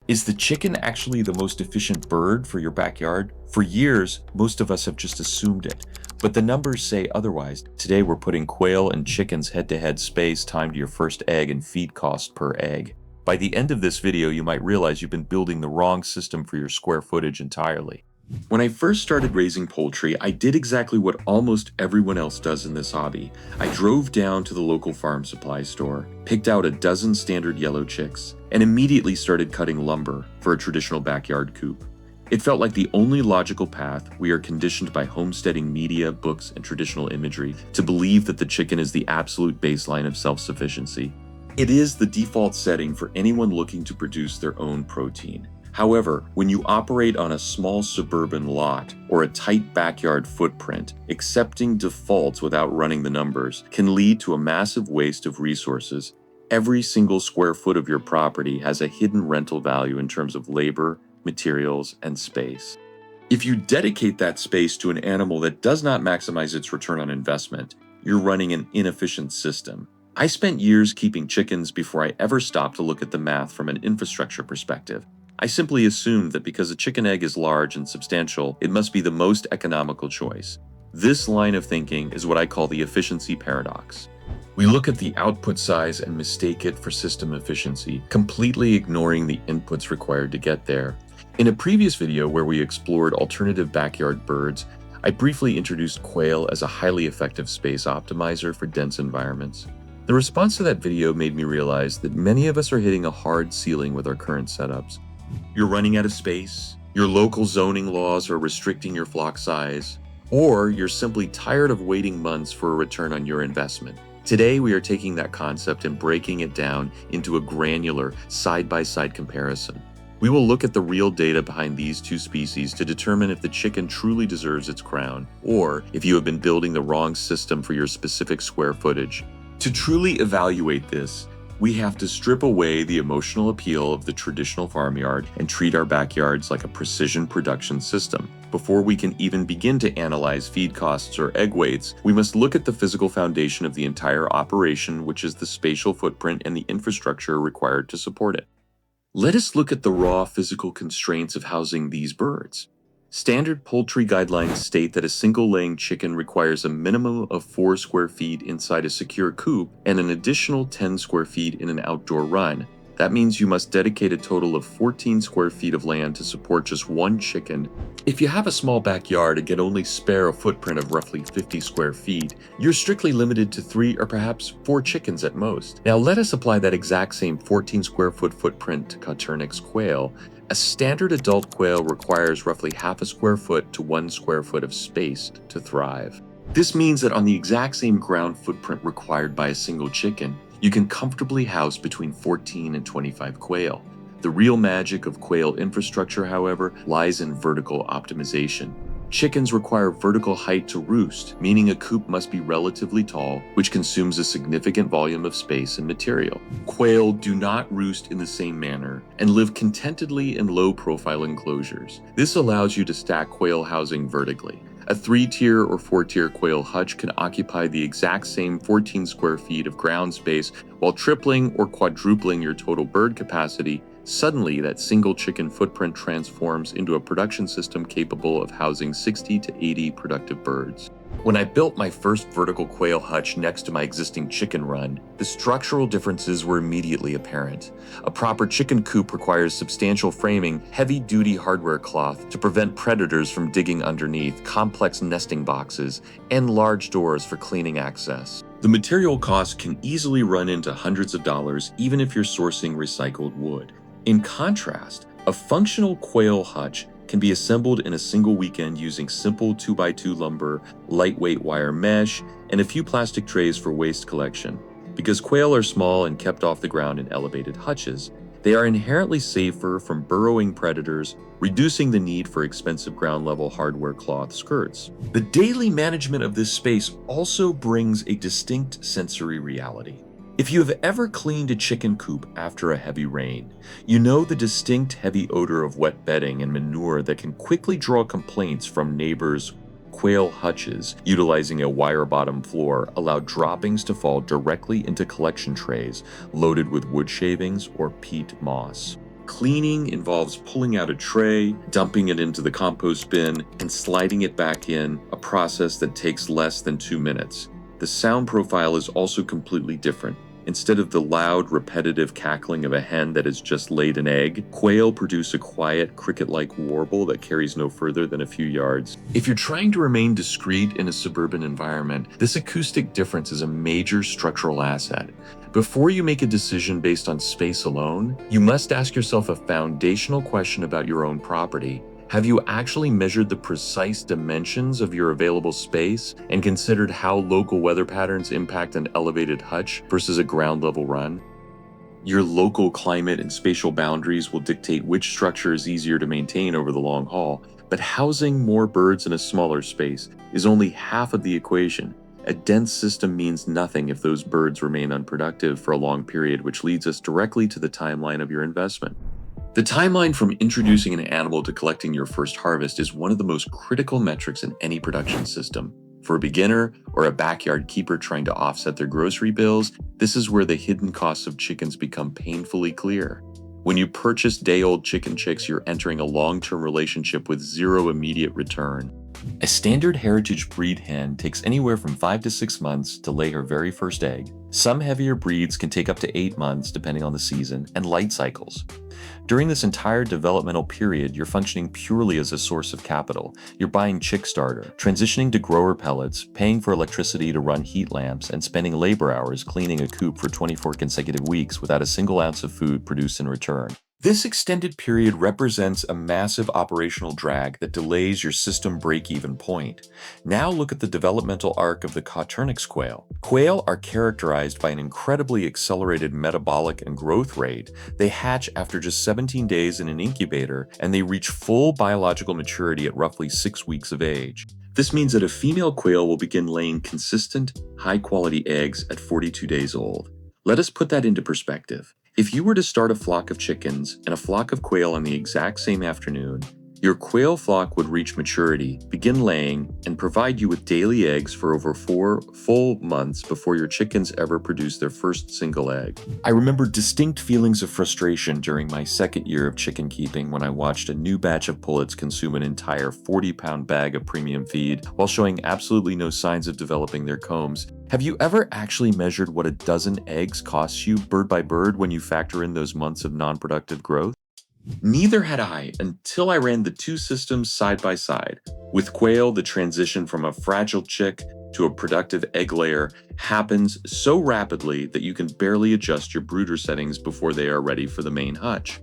Is the chicken actually the most efficient bird for your backyard? For years, most of us have just assumed it, but the numbers say otherwise. Today, we're putting quail and chickens head-to-head space, time to your first egg, and feed cost per egg. By the end of this video, you might realize you've been building the wrong system for your square footage entirely. When I first started raising poultry, I did exactly what almost everyone else does in this hobby. I drove down to the local farm supply store, picked out a dozen standard yellow chicks, and immediately started cutting lumber for a traditional backyard coop. It felt like the only logical path. We are conditioned by homesteading media, books, and traditional imagery to believe that the chicken is the absolute baseline of self-sufficiency. It is the default setting for anyone looking to produce their own protein. However, when you operate on a small suburban lot or a tight backyard footprint, accepting defaults without running the numbers can lead to a massive waste of resources. Every single square foot of your property has a hidden rental value in terms of labor, materials, and space. If you dedicate that space to an animal that does not maximize its return on investment, you're running an inefficient system. I spent years keeping chickens before I ever stopped to look at the math from an infrastructure perspective. I simply assumed that because a chicken egg is large and substantial, it must be the most economical choice. This line of thinking is what I call the efficiency paradox. We look at the output size and mistake it for system efficiency, completely ignoring the inputs required to get there. In a previous video where we explored alternative backyard birds, I briefly introduced quail as a highly effective space optimizer for dense environments. The response to that video made me realize that many of us are hitting a hard ceiling with our current setups. You're running out of space, your local zoning laws are restricting your flock size, or you're simply tired of waiting months for a return on your investment. Today, we are taking that concept and breaking it down into a granular, side-by-side comparison. We will look at the real data behind these two species to determine if the chicken truly deserves its crown, or if you have been building the wrong system for your specific square footage. To truly evaluate this, we have to strip away the emotional appeal of the traditional farmyard and treat our backyards like a precision production system. Before we can even begin to analyze feed costs or egg weights, we must look at the physical foundation of the entire operation, which is the spatial footprint and the infrastructure required to support it. Let us look at the raw physical constraints of housing these birds. Standard poultry guidelines state that a single laying chicken requires a minimum of 4 square feet inside a secure coop and an additional 10 square feet in an outdoor run. That means you must dedicate a total of 14 square feet of land to support just one chicken. If you have a small backyard and can only spare a footprint of roughly 50 square feet, you're strictly limited to 3 or perhaps 4 chickens at most. Now let us apply that exact same 14 square foot footprint to Coturnix quail. A standard adult quail requires roughly half a square foot to 1 square foot of space to thrive. This means that on the exact same ground footprint required by a single chicken, you can comfortably house between 14 and 25 quail. The real magic of quail infrastructure, however, lies in vertical optimization. Chickens require vertical height to roost, meaning a coop must be relatively tall, which consumes a significant volume of space and material. Quail do not roost in the same manner and live contentedly in low-profile enclosures. This allows you to stack quail housing vertically. A 3-tier or 4-tier quail hutch can occupy the exact same 14 square feet of ground space while tripling or quadrupling your total bird capacity. Suddenly, that single chicken footprint transforms into a production system capable of housing 60 to 80 productive birds. When I built my first vertical quail hutch next to my existing chicken run, the structural differences were immediately apparent. A proper chicken coop requires substantial framing, heavy-duty hardware cloth to prevent predators from digging underneath, complex nesting boxes, and large doors for cleaning access. The material cost can easily run into hundreds of dollars even if you're sourcing recycled wood. In contrast, a functional quail hutch can be assembled in a single weekend using simple 2x2 lumber, lightweight wire mesh, and a few plastic trays for waste collection. Because quail are small and kept off the ground in elevated hutches, they are inherently safer from burrowing predators, reducing the need for expensive ground-level hardware cloth skirts. The daily management of this space also brings a distinct sensory reality. If you have ever cleaned a chicken coop after a heavy rain, you know the distinct heavy odor of wet bedding and manure that can quickly draw complaints from neighbors. Quail hutches, utilizing a wire-bottom floor, allow droppings to fall directly into collection trays loaded with wood shavings or peat moss. Cleaning involves pulling out a tray, dumping it into the compost bin, and sliding it back in, a process that takes less than 2 minutes. The sound profile is also completely different. Instead of the loud, repetitive cackling of a hen that has just laid an egg, quail produce a quiet, cricket-like warble that carries no further than a few yards. If you're trying to remain discreet in a suburban environment, this acoustic difference is a major structural asset. Before you make a decision based on space alone, you must ask yourself a foundational question about your own property. Have you actually measured the precise dimensions of your available space and considered how local weather patterns impact an elevated hutch versus a ground level run? Your local climate and spatial boundaries will dictate which structure is easier to maintain over the long haul, but housing more birds in a smaller space is only half of the equation. A dense system means nothing if those birds remain unproductive for a long period, which leads us directly to the timeline of your investment. The timeline from introducing an animal to collecting your first harvest is one of the most critical metrics in any production system. For a beginner or a backyard keeper trying to offset their grocery bills, this is where the hidden costs of chickens become painfully clear. When you purchase day-old chicken chicks, you're entering a long-term relationship with zero immediate return. A standard heritage breed hen takes anywhere from 5 to 6 months to lay her very first egg. Some heavier breeds can take up to 8 months depending on the season and light cycles. During this entire developmental period, you're functioning purely as a source of capital. You're buying chick starter, transitioning to grower pellets, paying for electricity to run heat lamps, and spending labor hours cleaning a coop for 24 consecutive weeks without a single ounce of food produced in return. This extended period represents a massive operational drag that delays your system break-even point. Now look at the developmental arc of the Coturnix quail. Quail are characterized by an incredibly accelerated metabolic and growth rate. They hatch after just 17 days in an incubator, and they reach full biological maturity at roughly 6 weeks of age. This means that a female quail will begin laying consistent, high-quality eggs at 42 days old. Let us put that into perspective. If you were to start a flock of chickens and a flock of quail on the exact same afternoon, your quail flock would reach maturity, begin laying, and provide you with daily eggs for over 4 full months before your chickens ever produce their first single egg. I remember distinct feelings of frustration during my second year of chicken keeping when I watched a new batch of pullets consume an entire 40-pound bag of premium feed while showing absolutely no signs of developing their combs. Have you ever actually measured what a dozen eggs costs you bird by bird when you factor in those months of non-productive growth? Neither had I until I ran the two systems side by side. With quail, the transition from a fragile chick to a productive egg layer happens so rapidly that you can barely adjust your brooder settings before they are ready for the main hutch.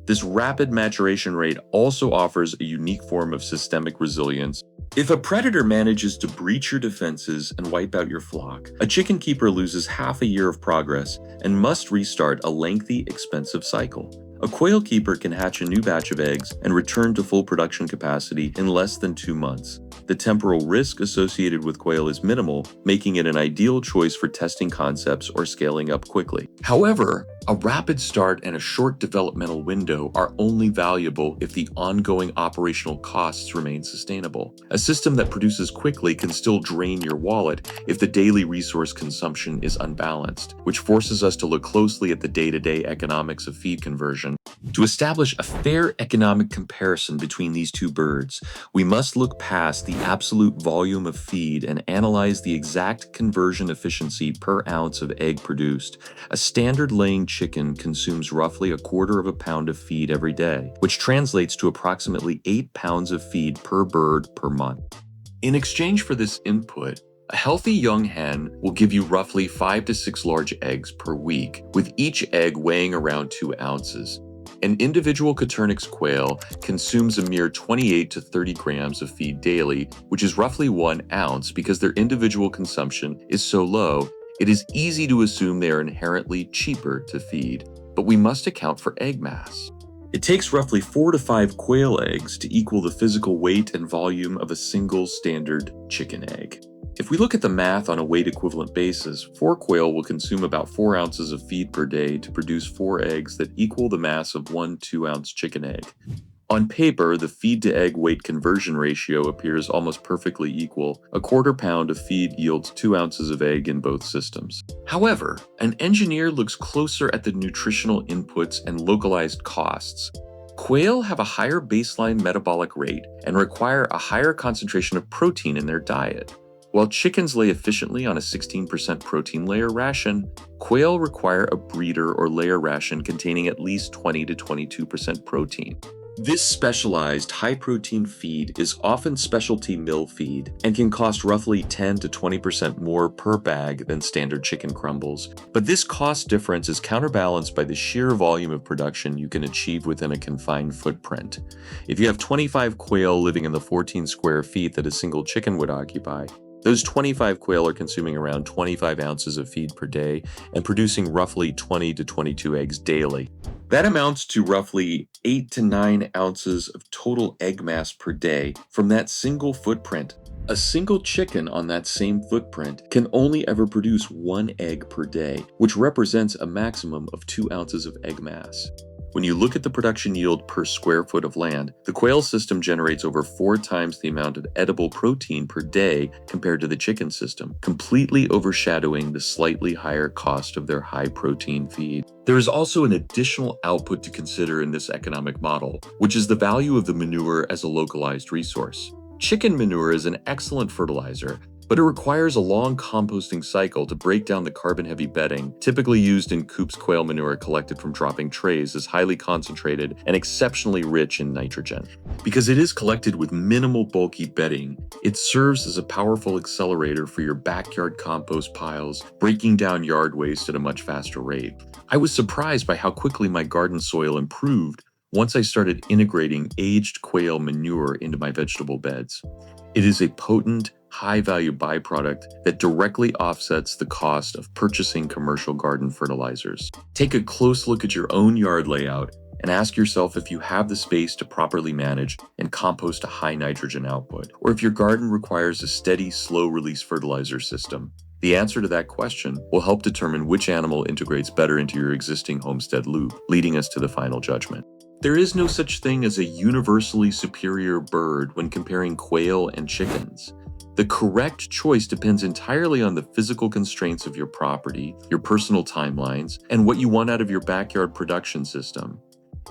This rapid maturation rate also offers a unique form of systemic resilience. If a predator manages to breach your defenses and wipe out your flock, a chicken keeper loses half a year of progress and must restart a lengthy, expensive cycle. A quail keeper can hatch a new batch of eggs and return to full production capacity in less than 2 months. The temporal risk associated with quail is minimal, making it an ideal choice for testing concepts or scaling up quickly. However, a rapid start and a short developmental window are only valuable if the ongoing operational costs remain sustainable. A system that produces quickly can still drain your wallet if the daily resource consumption is unbalanced, which forces us to look closely at the day-to-day economics of feed conversion. To establish a fair economic comparison between these two birds, we must look past the absolute volume of feed and analyze the exact conversion efficiency per ounce of egg produced. A standard laying chicken consumes roughly 1/4 pound of feed every day, which translates to approximately 8 pounds of feed per bird per month. In exchange for this input, a healthy young hen will give you roughly 5 to 6 large eggs per week, with each egg weighing around 2 ounces. An individual Coturnix quail consumes a mere 28 to 30 grams of feed daily, which is roughly 1 ounce. Because their individual consumption is so low, it is easy to assume they are inherently cheaper to feed, but we must account for egg mass. It takes roughly 4 to 5 quail eggs to equal the physical weight and volume of a single standard chicken egg. If we look at the math on a weight equivalent basis, 4 quail will consume about 4 ounces of feed per day to produce 4 eggs that equal the mass of 1 2-ounce chicken egg. On paper, the feed-to-egg weight conversion ratio appears almost perfectly equal. A quarter pound of feed yields 2 ounces of egg in both systems. However, an engineer looks closer at the nutritional inputs and localized costs. Quail have a higher baseline metabolic rate and require a higher concentration of protein in their diet. While chickens lay efficiently on a 16% protein layer ration, quail require a breeder or layer ration containing at least 20 to 22% protein. This specialized high-protein feed is often specialty mill feed and can cost roughly 10 to 20% more per bag than standard chicken crumbles. But this cost difference is counterbalanced by the sheer volume of production you can achieve within a confined footprint. If you have 25 quail living in the 14 square feet that a single chicken would occupy, those 25 quail are consuming around 25 ounces of feed per day and producing roughly 20 to 22 eggs daily. That amounts to roughly 8 to 9 ounces of total egg mass per day from that single footprint. A single chicken on that same footprint can only ever produce 1 egg per day, which represents a maximum of 2 ounces of egg mass. When you look at the production yield per square foot of land, the quail system generates over 4 times the amount of edible protein per day compared to the chicken system, completely overshadowing the slightly higher cost of their high-protein feed. There is also an additional output to consider in this economic model, which is the value of the manure as a localized resource. Chicken manure is an excellent fertilizer, but it requires a long composting cycle to break down the carbon-heavy bedding typically used in coops. Quail manure collected from dropping trays is highly concentrated and exceptionally rich in nitrogen. Because it is collected with minimal bulky bedding, it serves as a powerful accelerator for your backyard compost piles, breaking down yard waste at a much faster rate. I was surprised by how quickly my garden soil improved once I started integrating aged quail manure into my vegetable beds. It is a potent, high-value byproduct that directly offsets the cost of purchasing commercial garden fertilizers. Take a close look at your own yard layout and ask yourself if you have the space to properly manage and compost a high nitrogen output, or if your garden requires a steady, slow-release fertilizer system. The answer to that question will help determine which animal integrates better into your existing homestead loop, leading us to the final judgment. There is no such thing as a universally superior bird when comparing quail and chickens. The correct choice depends entirely on the physical constraints of your property, your personal timelines, and what you want out of your backyard production system.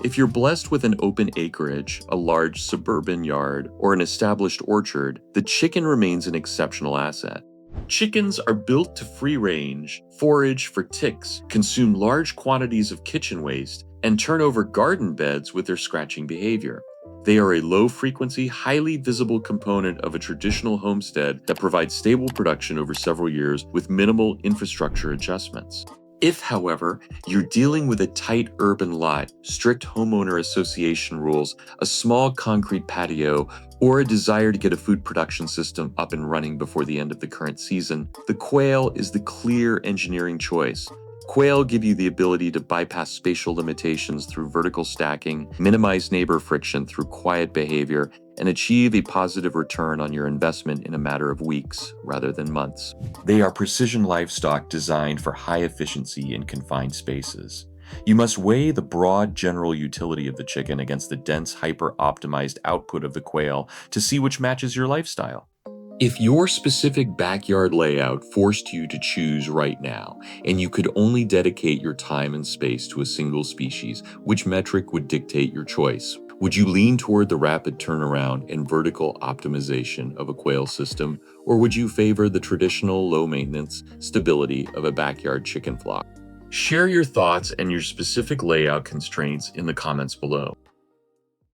If you're blessed with an open acreage, a large suburban yard, or an established orchard, the chicken remains an exceptional asset. Chickens are built to free range, forage for ticks, consume large quantities of kitchen waste, and turn over garden beds with their scratching behavior. They are a low-frequency, highly visible component of a traditional homestead that provides stable production over several years with minimal infrastructure adjustments. If, however, you're dealing with a tight urban lot, strict homeowner association rules, a small concrete patio, or a desire to get a food production system up and running before the end of the current season, the quail is the clear engineering choice. Quail give you the ability to bypass spatial limitations through vertical stacking, minimize neighbor friction through quiet behavior, and achieve a positive return on your investment in a matter of weeks rather than months. They are precision livestock designed for high efficiency in confined spaces. You must weigh the broad general utility of the chicken against the dense, hyper-optimized output of the quail to see which matches your lifestyle. If your specific backyard layout forced you to choose right now, and you could only dedicate your time and space to a single species, which metric would dictate your choice? Would you lean toward the rapid turnaround and vertical optimization of a quail system, or would you favor the traditional low-maintenance stability of a backyard chicken flock? Share your thoughts and your specific layout constraints in the comments below.